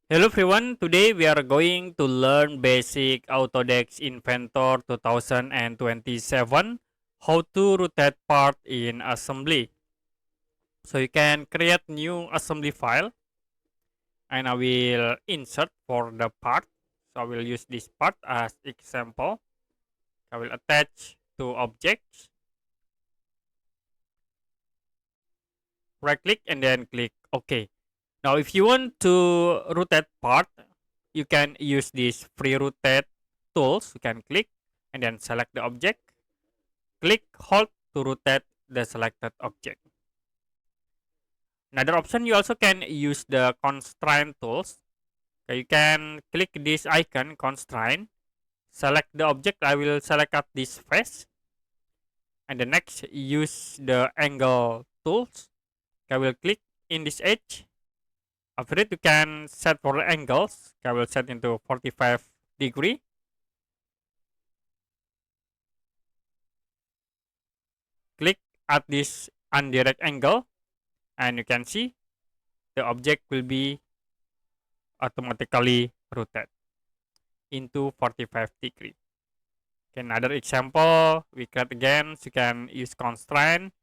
Hello everyone, today we are going to learn basic Autodesk Inventor 2027, how to rotate part in assembly. So you can create new assembly file and I will insert for the part. So I will use this part as example. I will attach to objects, right click and then click OK. Now if you want to rotate part, you can use this free rotate tools. You can click and then select the object, click hold to rotate the selected object. Another option, you also can use the constraint tools. Okay, you can click this icon constraint, select the object. I will select at this face, and the next use the angle tools. I will click in this edge. After it, you can set for the angles. I will set into 45 degree. Click at this undirect angle, and you can see the object will be automatically rotate into 45 degree. Okay, another example, we create again. So you can use constraint,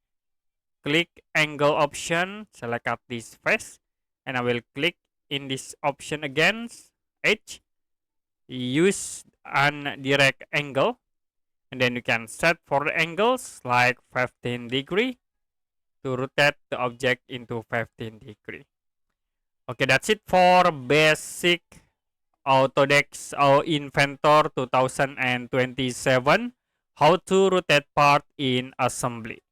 click angle option, select at this face, and I will click in this option again, edge, use undirect angle, and then you can set for the angles like 15 degree to rotate the object into 15 degree. Okay, that's it for basic Autodesk Inventor 2027, how to rotate part in assembly.